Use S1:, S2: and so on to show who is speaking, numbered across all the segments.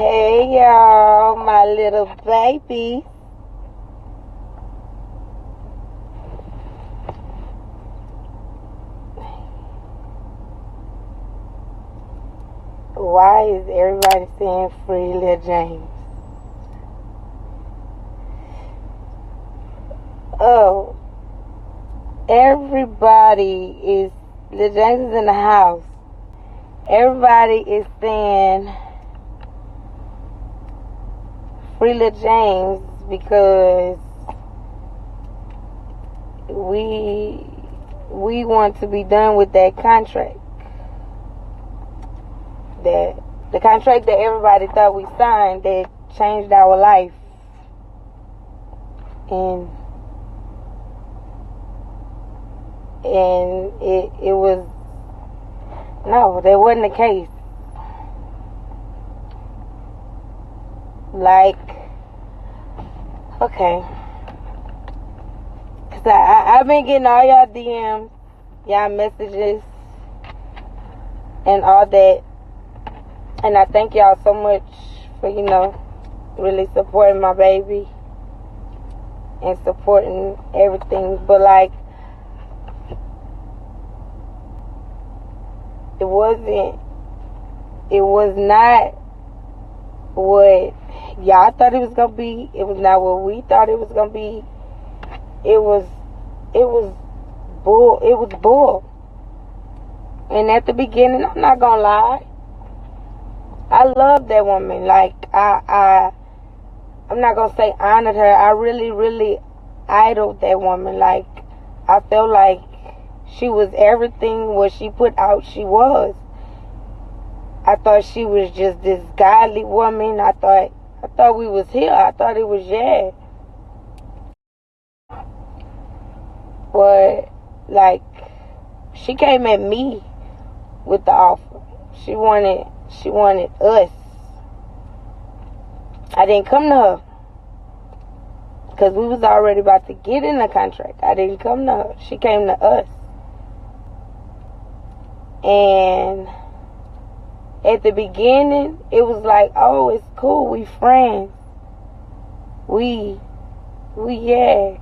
S1: Hey y'all, my little baby. Why is everybody saying free Lil James? Oh, everybody is, Lil James is in the house. Everybody is saying free Lil James because we want to be done with that contract. The contract that everybody thought we signed that changed our life. And it was, no, that wasn't the case. Like, okay. Cause I've been getting all y'all DMs, y'all messages, and all that. And I thank y'all so much for, really supporting my baby and supporting everything. But, like, it was not what y'all thought it was going to be. It was not what we thought it was going to be. It was bull. And at the beginning, I'm not going to lie, I love that woman. Like, I'm not going to say honored her. I really, really idoled that woman. Like, I felt like she was everything what she put out she was. I thought she was just this godly woman. I thought we was here. I thought it was But, like, she came at me with the offer. She wanted us. I didn't come to her because we was already about to get in the contract. I didn't come to her. She came to us. And at the beginning, it was like, oh, it's cool. We friends. Yeah.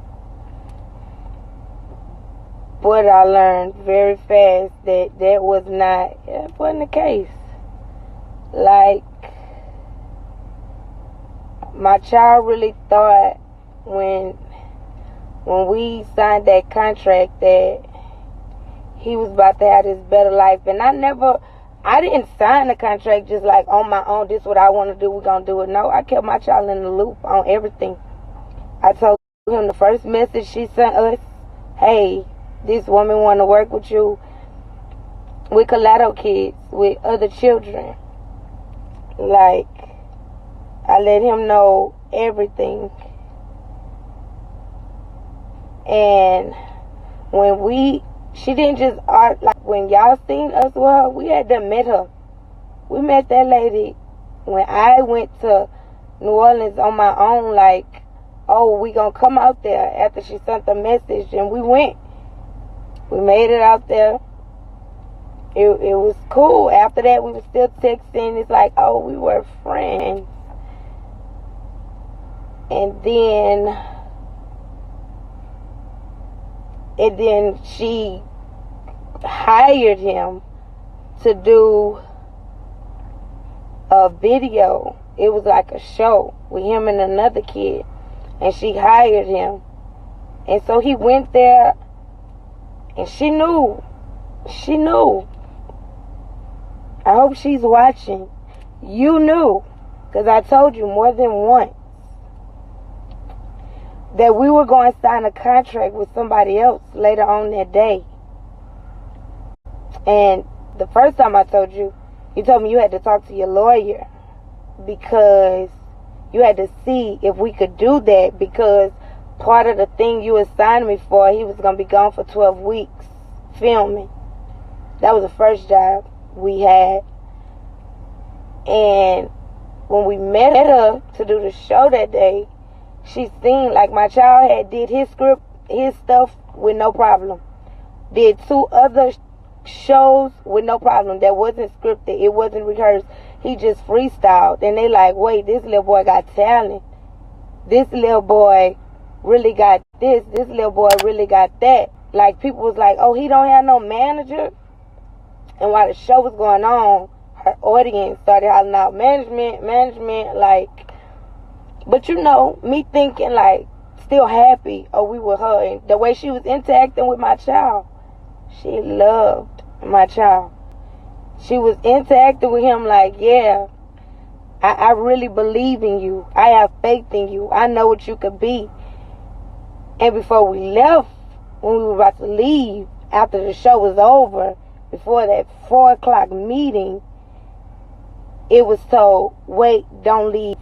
S1: But I learned very fast that wasn't the case. Like, my child really thought when we signed that contract that he was about to have this better life. And I didn't sign the contract just like on my own. This is what I want to do. We're going to do it. No, I kept my child in the loop on everything. I told him the first message she sent us, hey, this woman want to work with you with Colado kids, with other children. Like, I let him know everything. And she didn't just art, like, when y'all seen us with her, we had to meet her. We met that lady when I went to New Orleans on my own, like, oh, we gonna come out there after she sent the message, and we went. We made it out there. It was cool. After that, we were still texting. It's like, oh, we were friends. And then she hired him to do a video. It was like a show with him and another kid. And she hired him. And so he went there, and she knew. I hope she's watching. You knew, because I told you more than once that we were going to sign a contract with somebody else later on that day. And the first time I told you, you told me you had to talk to your lawyer because you had to see if we could do that, because part of the thing you assigned me for, he was going to be gone for 12 weeks filming. That was the first job we had. And when we met her to do the show that day, she seen, like, my child had did his script, his stuff with no problem. Did 2 other shows with no problem. That wasn't scripted. It wasn't rehearsed. he just freestyled. And they like, wait, this little boy got talent. This little boy really got this. This little boy really got that. Like, people was like, oh, he don't have no manager. And while the show was going on, her audience started hollering out, management, like. But you know, me thinking, like, still happy, we with her. And the way she was interacting with my child, she loved my child. She was interacting with him like, yeah, I really believe in you. I have faith in you. I know what you could be. And before we left, when we were about to leave, after the show was over, before that 4 o'clock meeting, it was told, wait, don't leave.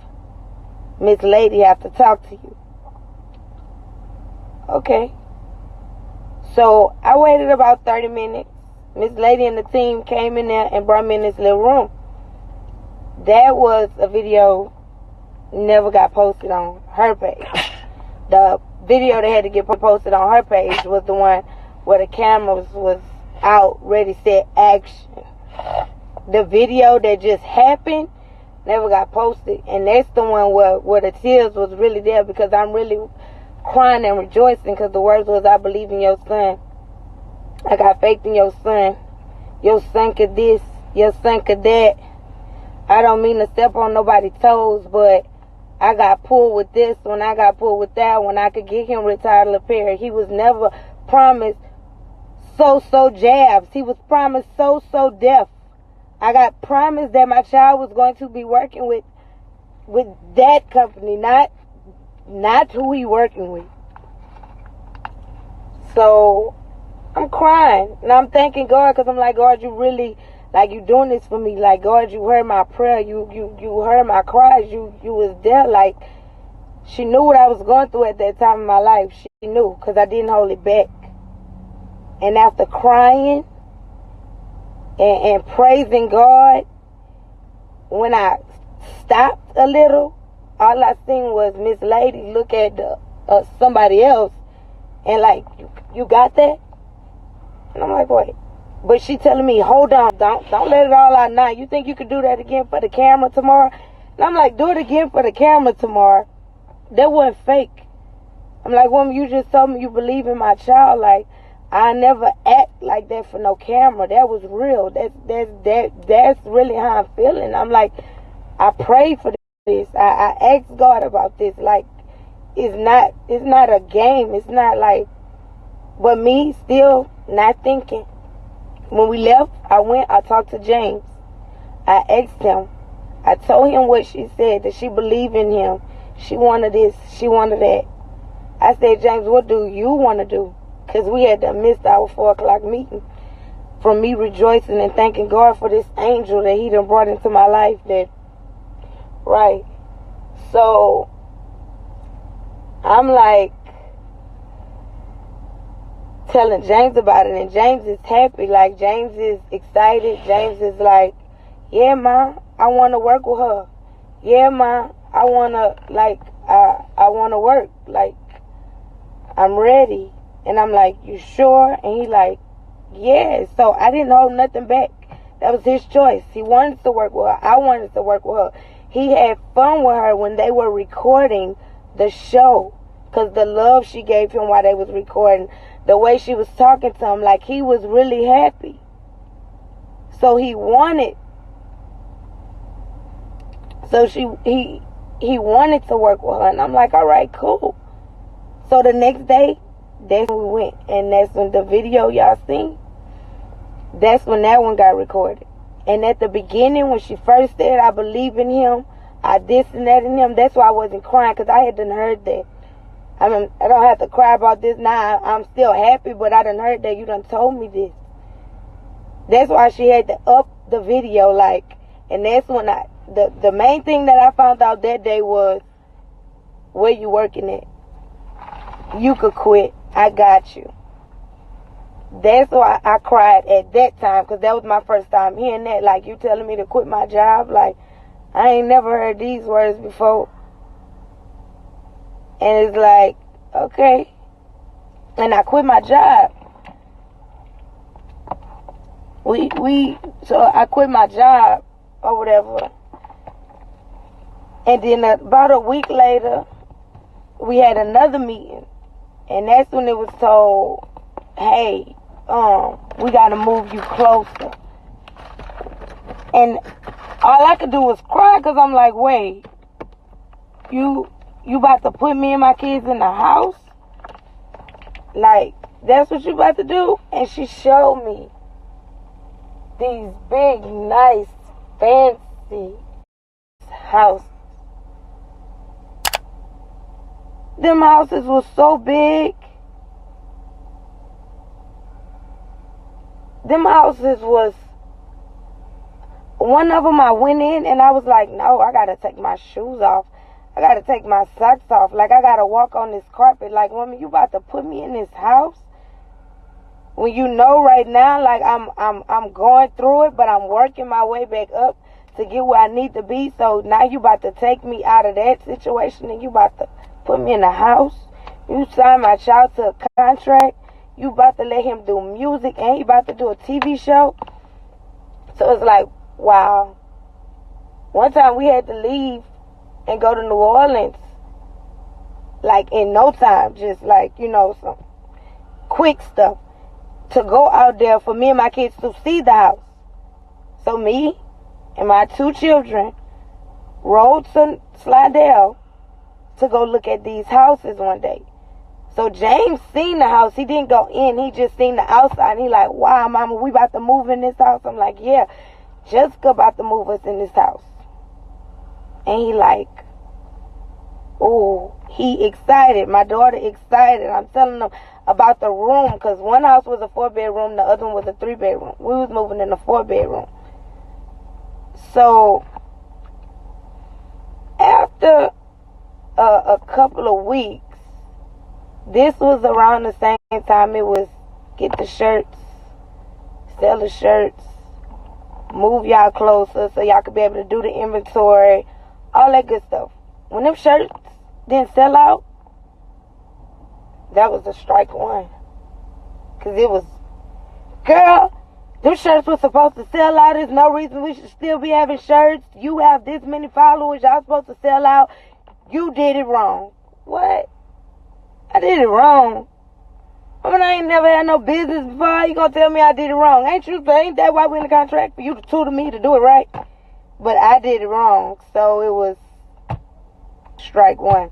S1: Miss Lady have to talk to you. Okay. So I waited about 30 minutes. Miss Lady and the team came in there and brought me in this little room. That was a video never got posted on her page. The video that had to get posted on her page was the one where the cameras was out, ready, set, action. The video that just happened never got posted, and that's the one where the tears was really there, because I'm really crying and rejoicing, because the words was, I believe in your son. I got faith in your son. Your son could this, your son could that. I don't mean to step on nobody's toes, but I got pulled with this one, I got pulled with that one. I could get him retired repair. He was never promised so jabs. He was promised so deaf. I got promised that my child was going to be working with that company, not who he working with. So I'm crying and I'm thanking God, because I'm like, God, you really, like, you doing this for me. Like, God, you heard my prayer. You heard my cries. You was there. Like, she knew what I was going through at that time in my life. She knew, because I didn't hold it back. And after crying and praising God, when I stopped a little, all I seen was Miss Lady look at somebody else and like, you got that? And I'm like, wait. But she telling me, hold on, don't let it all out now. You think you could do that again for the camera tomorrow? And I'm like, do it again for the camera tomorrow. That wasn't fake. I'm like, woman, you just told me you believe in my child. Like, I never act like that for no camera. That was real. That's really how I'm feeling. I'm like, I prayed for this. I asked God about this. Like, it's not a game. It's not like, but me still not thinking. When we left, I talked to James. I asked him. I told him what she said, that she believed in him. She wanted this. She wanted that. I said, James, what do you want to do? Because we had to miss our 4 o'clock meeting. From me rejoicing and thanking God for this angel that he done brought into my life. Right. So, I'm like, telling James about it, and James is happy. Like, James is excited. James is like, yeah, Ma, I want to work with her. Yeah, Ma, I want to, like, I want to work. Like, I'm ready. And I'm like, you sure? And he like, yeah. So I didn't hold nothing back. That was his choice. He wanted to work with her. I wanted to work with her. He had fun with her when they were recording the show, because the love she gave him while they was recording, the way she was talking to him, like, he was really happy. So he wanted, he wanted to work with her. And I'm like, all right, cool. So the next day, that's when we went. And that's when the video y'all seen, that's when that one got recorded. And at the beginning, when she first said, I believe in him, I this and that in him, that's why I wasn't crying, because I had done heard that. I mean, I don't have to cry about this now. I'm still happy, but I done heard that you done told me this. That's why she had to up the video, like, and that's when the main thing that I found out that day was, where you working at? You could quit. I got you. That's why I cried at that time, because that was my first time hearing that. Like, you telling me to quit my job? Like, I ain't never heard these words before. And it's like, okay. And I quit my job. So I quit my job or whatever. And then about a week later, we had another meeting. And that's when it was told, hey, we got to move you closer. And all I could do was cry because I'm like, wait, you about to put me and my kids in the house? Like, that's what you about to do? And she showed me these big, nice, fancy houses. Them houses were so big. Them houses was, one of them I went in and I was like, no, I got to take my shoes off. I got to take my socks off. Like, I got to walk on this carpet. Like, woman, you about to put me in this house? When you know right now, like, I'm going through it, but I'm working my way back up to get where I need to be. So now you about to take me out of that situation and you about to put me in a house. You signed my child to a contract. You about to let him do music and he about to do a TV show. So it's like, wow. One time we had to leave and go to New Orleans, like in no time, just like, you know, some quick stuff to go out there for me and my kids to see the house. So me and my 2 children rode to Slidell to go look at these houses one day. So James seen the house. He didn't go in. He just seen the outside. And he like, wow, mama, we about to move in this house. I'm like, yeah, Jessica about to move us in this house. And he like, oh, he excited. My daughter excited. I'm telling them about the room because one house was a 4-bedroom. The other one was a 3-bedroom. We was moving in a 4-bedroom. So after a couple of weeks, this was around the same time it was get the shirts, sell the shirts, move y'all closer so y'all could be able to do the inventory, all that good stuff. When them shirts didn't sell out, that was a strike one. Because it was, girl, them shirts were supposed to sell out. There's no reason we should still be having shirts. You have this many followers. Y'all supposed to sell out. You did it wrong. What? I did it wrong. I mean, I ain't never had no business before. How you gonna tell me I did it wrong? Ain't that why we in the contract? For you to tutor me to do it right? But I did it wrong. So it was strike one.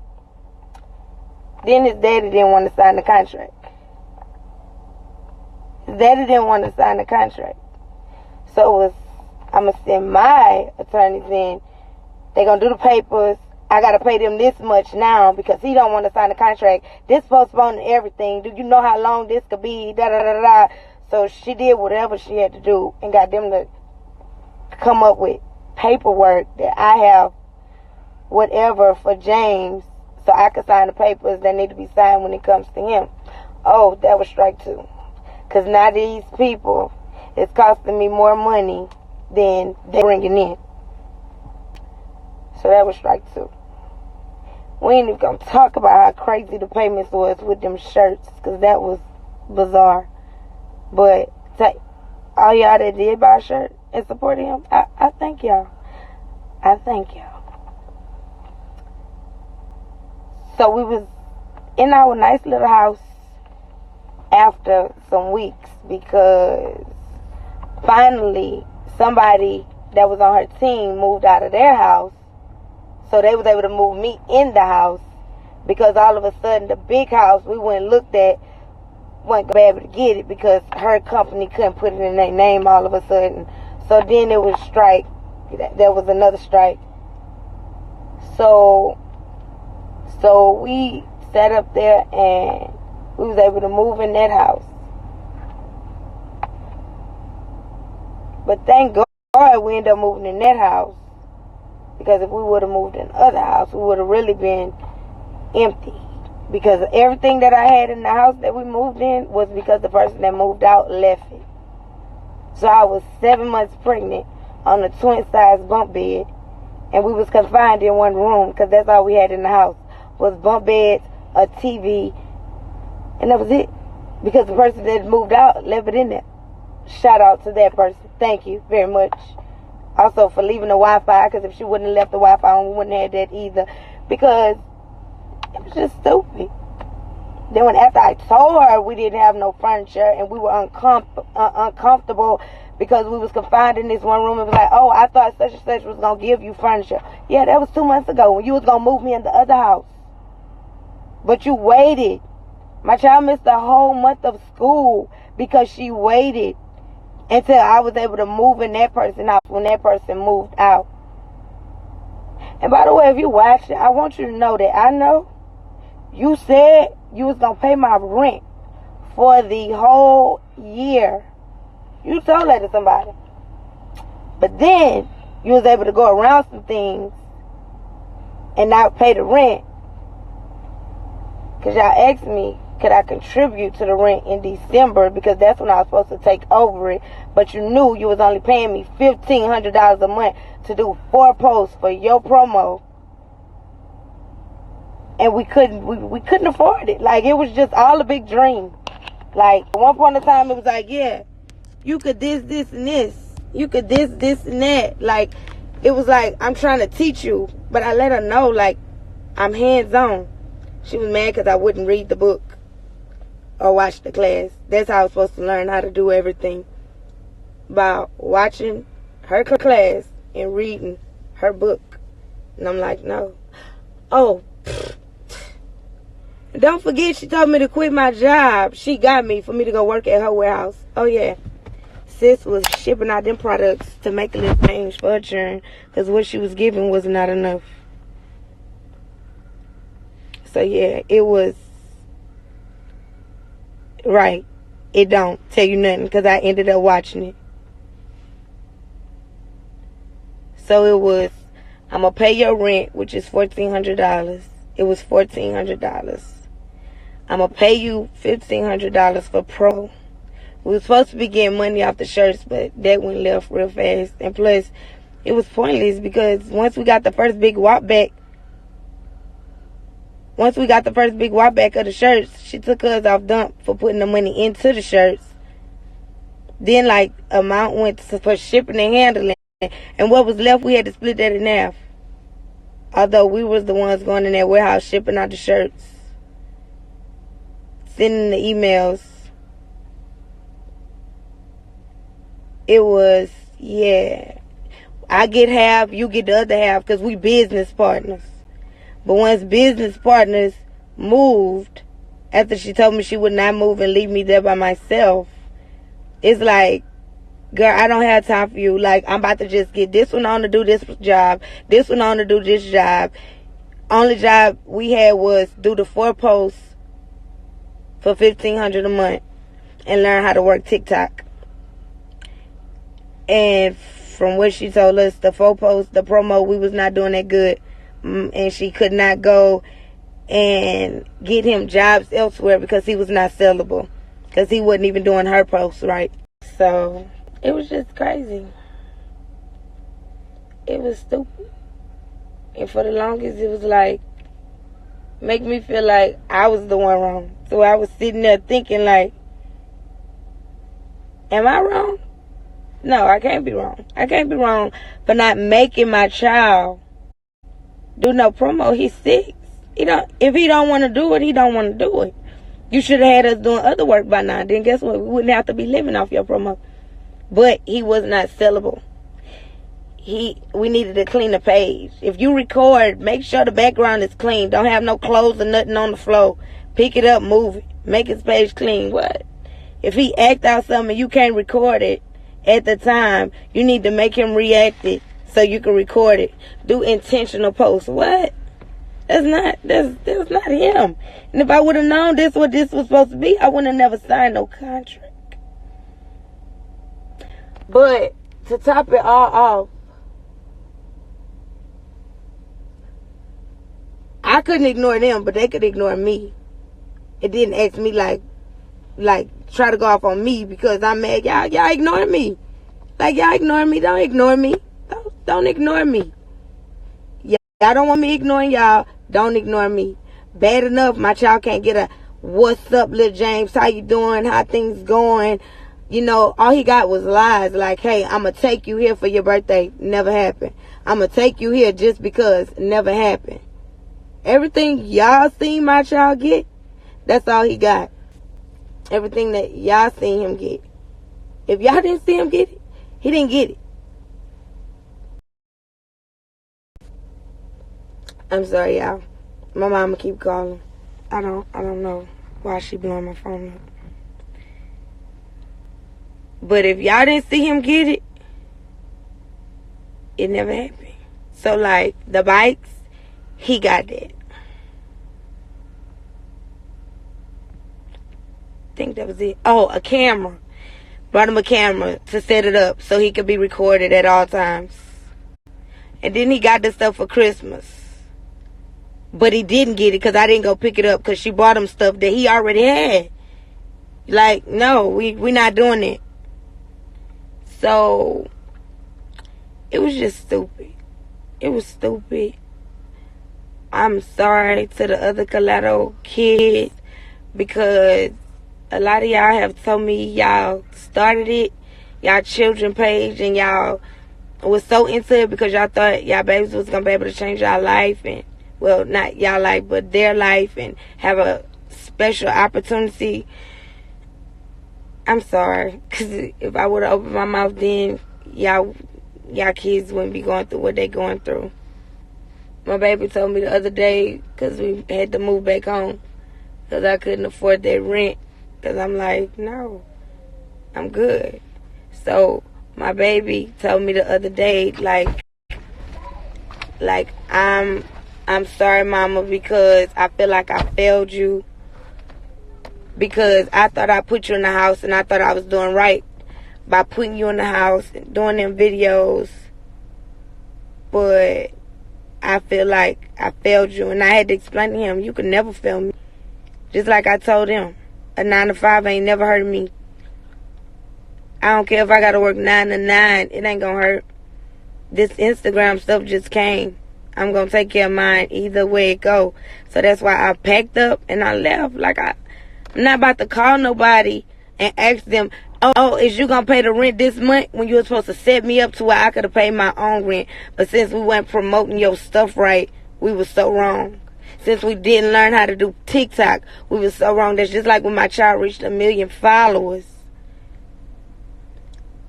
S1: Then his daddy didn't want to sign the contract. His daddy didn't want to sign the contract. So it was, I'm going to send my attorneys in. They're going to do the papers. I got to pay them this much now because he don't want to sign the contract. This postponing everything. Do you know how long this could be? Da-da-da-da. So she did whatever she had to do and got them to come up with paperwork that I have whatever for James so I could sign the papers that need to be signed when it comes to him. Oh, that was strike two. Because now these people, it's costing me more money than they're bringing in. So that was strike two. We ain't even going to talk about how crazy the payments was with them shirts, because that was bizarre. But all y'all that did buy a shirt and supported him, I thank y'all. I thank y'all. So we was in our nice little house after some weeks because finally somebody that was on her team moved out of their house. So they was able to move me in the house because all of a sudden the big house we went and looked at wasn't going to be able to get it because her company couldn't put it in their name all of a sudden. So then it was strike. There was another strike. So we sat up there and we was able to move in that house. But thank God we ended up moving in that house. Because if we would have moved in the other house, we would have really been empty. Because everything that I had in the house that we moved in was because the person that moved out left it. So I was 7 months pregnant on a twin-size bunk bed. And we was confined in one room because that's all we had in the house. Was bunk beds, a TV, and that was it. Because the person that moved out left it in there. Shout out to that person. Thank you very much. Also for leaving the Wi-Fi, because if she wouldn't have left the Wi-Fi on, we wouldn't have that either. Because it was just stupid. Then when after I told her we didn't have no furniture and we were uncomfortable because we was confined in this one room, it was like, oh, I thought such and such was going to give you furniture. Yeah, that was 2 months ago when you was going to move me in the other house. But you waited. My child missed a whole month of school because she waited until I was able to move in that person's house when that person moved out. And by the way, if you watch it, I want you to know that I know you said you was going to pay my rent for the whole year. You told that to somebody. But then you was able to go around some things and not pay the rent. Because y'all asked me, could I contribute to the rent in December? Because that's when I was supposed to take over it. But you knew you was only paying me $1,500 a month to do 4 posts for your promo. And we couldn't afford it. Like, it was just all a big dream. Like, at one point in time, it was like, yeah, you could this, and this. You could this, and that. Like, it was like, I'm trying to teach you. But I let her know, like, I'm hands-on. She was mad because I wouldn't read the book or watch the class. That's how I was supposed to learn how to do everything. By watching her class and reading her book. And I'm like, no. Oh, don't forget, she told me to quit my job. She got me for me to go work at her warehouse. Oh, yeah. Sis was shipping out them products to make a little change for her churn because what she was giving was not enough. So, yeah, it was right. It don't tell you nothing because I ended up watching it. So, it was, I'm going to pay your rent, which is $1,400. It was $1,400. I'm going to pay you $1,500 for pro. We were supposed to be getting money off the shirts, but that went left real fast. And plus, it was pointless because once we got the first big walk back of the shirts, she took us off dump for putting the money into the shirts. Then, like, amount went for shipping and handling. And what was left, we had to split that in half. Although we was the ones going in that warehouse shipping out the shirts. Sending the emails. It was, yeah. I get half, you get the other half because we business partners. But once business partners moved, after she told me she would not move and leave me there by myself, it's like, girl, I don't have time for you. Like, I'm about to just get this one on to do this job, this one on to do this job. Only job we had was do the 4 posts for $1,500 a month and learn how to work TikTok. And from what she told us, the 4 posts, the promo, we was not doing that good. And she could not go and get him jobs elsewhere because he was not sellable. Because he wasn't even doing her posts right. So, it was just crazy. It was stupid. And for the longest, it was like, make me feel like I was the one wrong. So I was sitting there thinking like, am I wrong? No, I can't be wrong. I can't be wrong for not making my child do no promo. He's 6. If he don't want to do it, he don't want to do it. You should have had us doing other work by now. Then guess what? We wouldn't have to be living off your promo. But he was not sellable. We needed to clean the page. If you record, make sure the background is clean. Don't have no clothes or nothing on the floor. Pick it up, move it. Make his page clean. What? If he act out something and you can't record it at the time, you need to make him react it so you can record it. Do intentional posts. What? That's not him. And if I would have known what this was supposed to be, I wouldn't have never signed no contract. But to top it all off, I couldn't ignore them, but they could ignore me. It didn't ask me like try to go off on me because I'm mad. Y'all ignoring me. Like, y'all ignoring me. Don't ignore me. Don't ignore me. Y'all don't want me ignoring y'all. Don't ignore me. Bad enough, my child can't get a what's up, little James, how you doing, how things going, You know, all he got was lies. Like, hey, I'm going to take you here for your birthday. Never happened. I'm going to take you here just because. Never happened. Everything y'all seen my child get, that's all he got. Everything that y'all seen him get. If y'all didn't see him get it, he didn't get it. I'm sorry, y'all. My mama keep calling. I don't know why she blowing my phone up. But if y'all didn't see him get it, it never happened. So, like, the bikes, he got that. I think that was it. Oh, a camera. Brought him a camera to set it up so he could be recorded at all times. And then he got this stuff for Christmas. But he didn't get it because I didn't go pick it up because she bought him stuff that he already had. Like, no, we not doing it. So, it was just stupid. It was stupid. I'm sorry to the other Collateral kids because a lot of y'all have told me y'all started it, y'all children page, and y'all was so into it because y'all thought y'all babies was going to be able to change y'all life, and, well, not y'all life, but their life, and have a special opportunity. I'm sorry, because if I would have opened my mouth then, y'all kids wouldn't be going through what they going through. My baby told me the other day, because we had to move back home, because I couldn't afford that rent. Because I'm like, no, I'm good. So my baby told me the other day, like I'm sorry, mama, because I feel like I failed you. Because I thought I put you in the house and I thought I was doing right by putting you in the house and doing them videos. But I feel like I failed you. And I had to explain to him, you could never fail me. Just like I told him, a 9 to 5 ain't never hurt me. I don't care if I got to work 9 to 9. It ain't going to hurt. This Instagram stuff just came. I'm going to take care of mine either way it go. So that's why I packed up and I left. Like, I'm not about to call nobody and ask them, oh, is you going to pay the rent this month when you were supposed to set me up to where I could have paid my own rent. But since we weren't promoting your stuff right, we were so wrong. Since we didn't learn how to do TikTok, we were so wrong. That's just like when my child reached 1 million followers.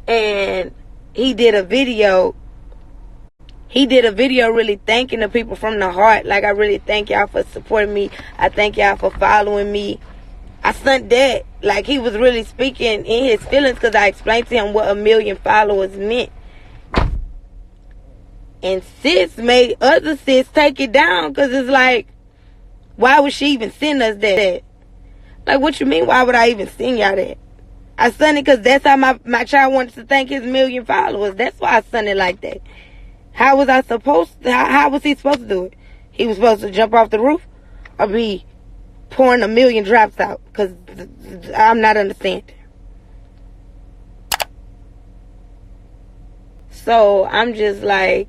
S1: And he did a video really thanking the people from the heart. Like, I really thank y'all for supporting me. I thank y'all for following me. I sent that. Like, he was really speaking in his feelings because I explained to him what 1 million followers meant. And sis made other sis take it down because it's like, why would she even send us that? Like, what you mean, why would I even send y'all that? I sent it because that's how my child wanted to thank his 1 million followers. That's why I sent it like that. How was I supposed to, how was he supposed to do it? He was supposed to jump off the roof or be pouring 1 million drops out? Because I'm not understanding. So I'm just like,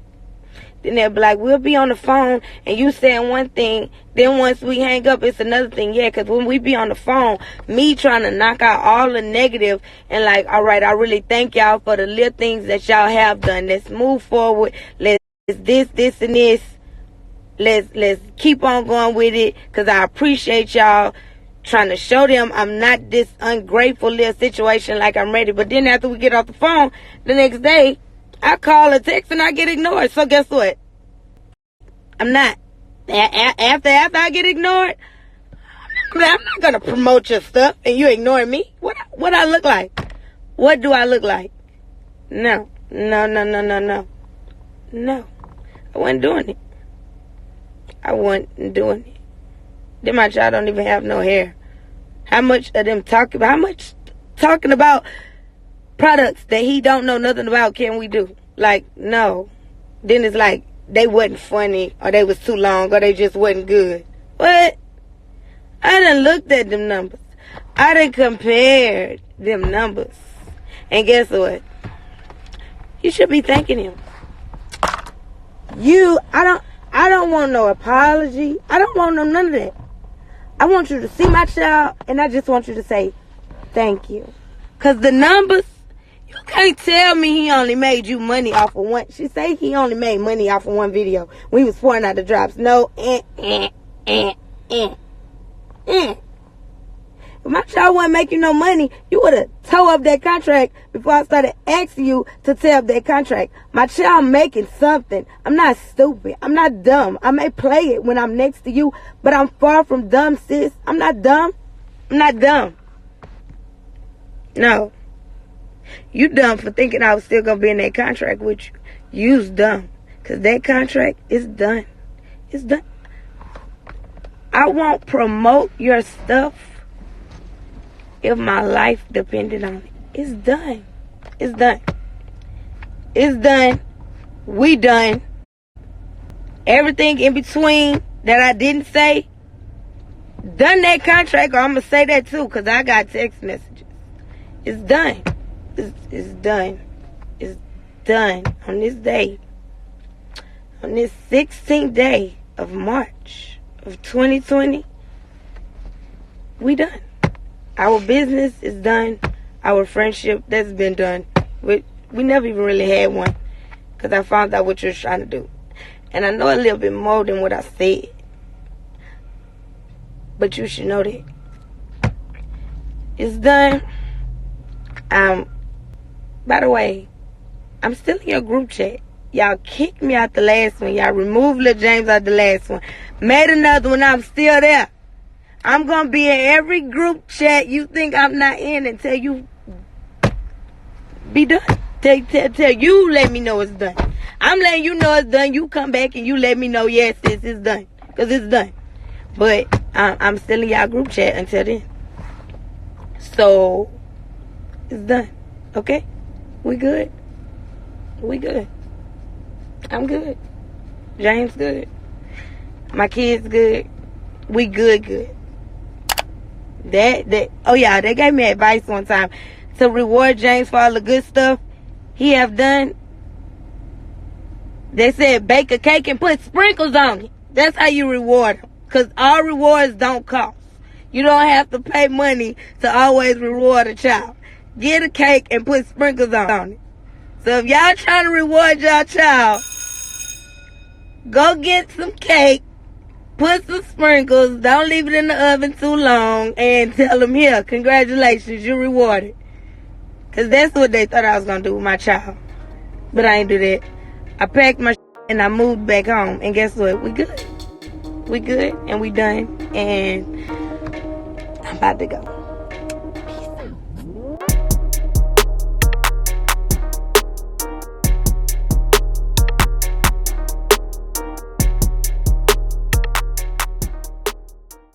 S1: then they'll be like, we'll be on the phone and you saying one thing, then once we hang up, it's another thing. Yeah, because when we be on the phone, me trying to knock out all the negative and like, all right, I really thank y'all for the little things that y'all have done. Let's move forward. Let's this, and this. Let's keep on going with it because I appreciate y'all. Trying to show them I'm not this ungrateful little situation, like I'm ready. But then after we get off the phone, the next day, I call or text and I get ignored. So guess what? I'm not. After I get ignored, I'm not going to promote your stuff and you ignore me. What I look like? What do I look like? No. No. I wasn't doing it. I wasn't doing it. Then my child don't even have no hair. How much of them talking about products that he don't know nothing about can we do? Like, no. Then it's like they wasn't funny or they was too long or they just wasn't good. What? I done looked at them numbers. I done compared them numbers. And guess what? You should be thanking him. I don't want no apology. I don't want none of that. I want you to see my child and I just want you to say thank you. Because the numbers, you can't tell me he only made you money off of one. She say he only made money off of one video when he was pouring out the drops. No, If my child wasn't making no money, you would have tore up that contract before I started asking you to tear up that contract. My child making something. I'm not stupid. I'm not dumb. I may play it when I'm next to you, but I'm far from dumb, sis. I'm not dumb. I'm not dumb. No. You dumb for thinking I was still going to be in that contract with you. You's dumb. Because that contract is done. It's done. I won't promote your stuff if my life depended on it. It's done. It's done. It's done. We done. Everything in between that I didn't say, done that contract, or I'm going to say that too, because I got text messages. It's done. It's done. It's done. On this day, on this 16th day of March of 2020, we done. Our business is done. Our friendship, that's been done. We never even really had one, because I found out what you were trying to do. And I know a little bit more than what I said. But you should know that. It's done. By the way, I'm still in your group chat. Y'all kicked me out the last one. Y'all removed Lil James out the last one. Made another one. I'm still there. I'm going to be in every group chat you think I'm not in until you be done. Till you let me know it's done. I'm letting you know it's done. You come back and you let me know, yes, sis, it's done. Because it's done. But I'm still in y'all group chat until then. So, it's done. Okay? We good. We good. I'm good. James good. My kids good. We good. Oh yeah, they gave me advice one time to reward James for all the good stuff he have done. They said bake a cake and put sprinkles on it. That's how you reward them. Because all rewards don't cost. You don't have to pay money to always reward a child. Get a cake and put sprinkles on it. So if y'all trying to reward y'all child, go get some cake, put some sprinkles, don't leave it in the oven too long, and tell them, here, congratulations, you're rewarded. Because that's what they thought I was going to do with my child. But I ain't do that. I packed my and I moved back home. And guess what? We good. We good and we done. And I'm about to go.